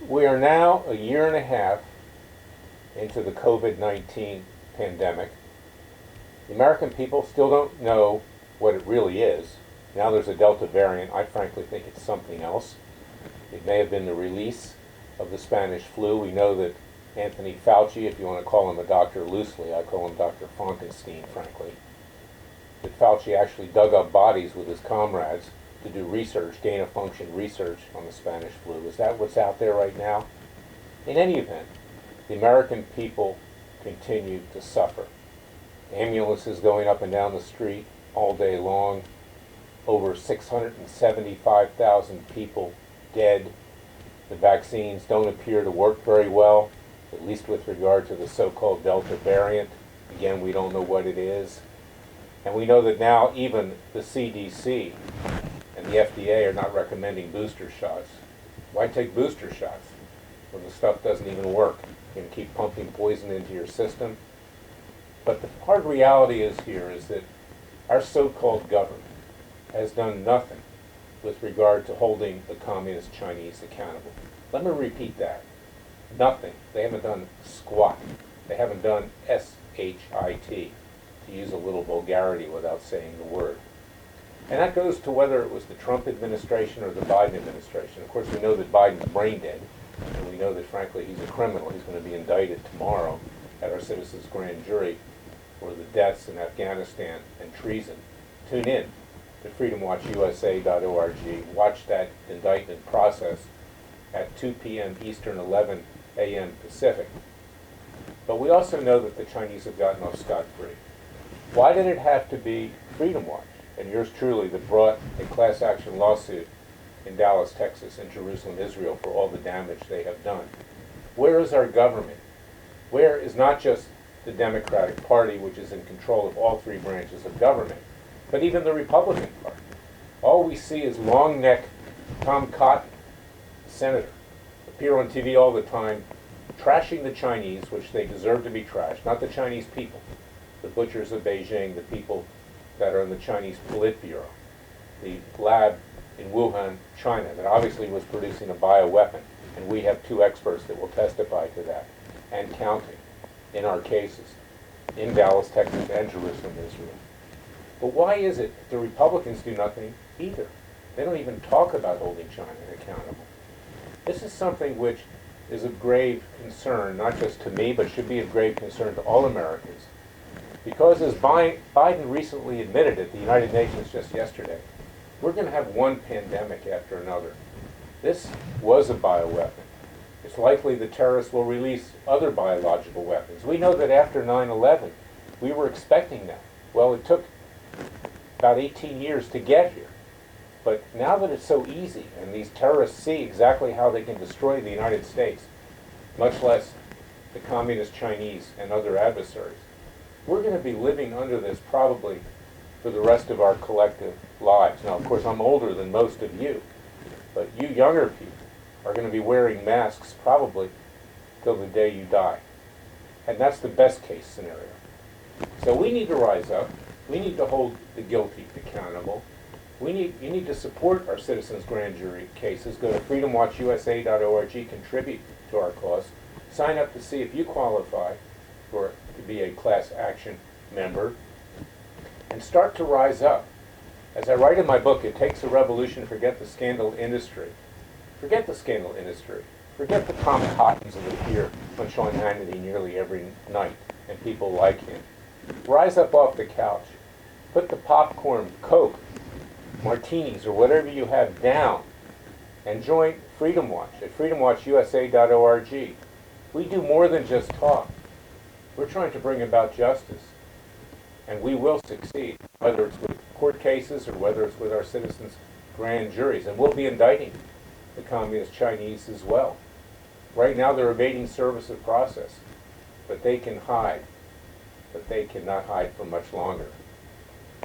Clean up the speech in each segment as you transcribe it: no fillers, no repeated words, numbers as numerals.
We are now a year and a half into the COVID-19 pandemic. The American people still don't know what it really is. Now there's a Delta variant. I frankly think it's something else. It may have been the release of the Spanish flu. We know that Anthony Fauci, if you want to call him a doctor loosely, I call him Dr. Frankenstein, frankly, that Fauci actually dug up bodies with his comrades to do research, gain-of-function research on the Spanish flu. Is that what's out there right now? In any event, the American people continue to suffer. Ambulances going up and down the street all day long, over 675,000 people dead. The vaccines don't appear to work very well, at least with regard to the so-called Delta variant. Again, we don't know what it is. And we know that now even the CDC and the FDA are not recommending booster shots. Why take booster shots when the stuff doesn't even work? You're going to keep pumping poison into your system. But the hard reality is that our so-called government has done nothing with regard to holding the Communist Chinese accountable. Let me repeat that. Nothing. They haven't done squat. They haven't done S-H-I-T, to use a little vulgarity without saying the word. And that goes to whether it was the Trump administration or the Biden administration. Of course, we know that Biden's brain dead, and we know that, frankly, he's a criminal. He's going to be indicted tomorrow at our citizens' grand jury for the deaths in Afghanistan and treason. Tune in to freedomwatchusa.org. Watch that indictment process at 2 p.m. Eastern, 11 a.m. Pacific. But we also know that the Chinese have gotten off scot-free. Why did it have to be Freedom Watch and yours truly that brought a class action lawsuit in Dallas, Texas, and Jerusalem, Israel, for all the damage they have done? Where is our government? Where is not just the Democratic Party, which is in control of all three branches of government, but even the Republican Party? All we see is long-neck Tom Cotton, senator, appear on TV all the time, trashing the Chinese, which they deserve to be trashed, not the Chinese people, the butchers of Beijing, the people that are in the Chinese Politburo, the lab in Wuhan, China, that obviously was producing a bioweapon, and we have two experts that will testify to that, and counting, in our cases, in Dallas, Texas, and Jerusalem, Israel. But why is it the Republicans do nothing either? They don't even talk about holding China accountable. This is something which is of grave concern, not just to me, but should be of grave concern to all Americans. Because as Biden recently admitted at the United Nations just yesterday, we're going to have one pandemic after another. This was a bioweapon. It's likely the terrorists will release other biological weapons. We know that after 9/11, we were expecting that. Well, it took about 18 years to get here. But now that it's so easy, and these terrorists see exactly how they can destroy the United States, much less the Communist Chinese and other adversaries, we're going to be living under this probably for the rest of our collective lives. Now, of course, I'm older than most of you, but you younger people are going to be wearing masks probably till the day you die. And that's the best case scenario. So we need to rise up. We need to hold the guilty accountable. You need to support our citizens' grand jury cases. Go to freedomwatchusa.org, contribute to our cause. Sign up to see if you qualify to be a class action member, and start to rise up. As I write in my book, it takes a revolution. Forget the scandal industry. Forget the scandal industry. Forget the Tom Cottons that appear on Sean Hannity nearly every night, and people like him. Rise up off the couch. Put the popcorn, Coke, martinis, or whatever you have down, and join Freedom Watch at freedomwatchusa.org. We do more than just talk. We're trying to bring about justice, and we will succeed, whether it's with court cases or whether it's with our citizens' grand juries. And we'll be indicting the Communist Chinese as well. Right now they're evading service of process, but they can hide. But they cannot hide for much longer.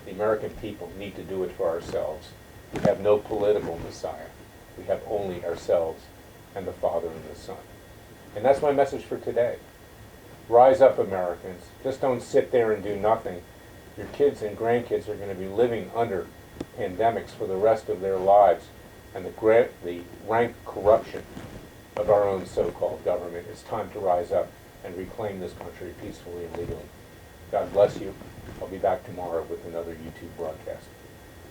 The American people need to do it for ourselves. We have no political messiah. We have only ourselves and the Father and the Son. And that's my message for today. Rise up, Americans. Just don't sit there and do nothing. Your kids and grandkids are going to be living under pandemics for the rest of their lives. And the rank corruption of our own so-called government. It's time to rise up and reclaim this country peacefully and legally. God bless you. I'll be back tomorrow with another YouTube broadcast.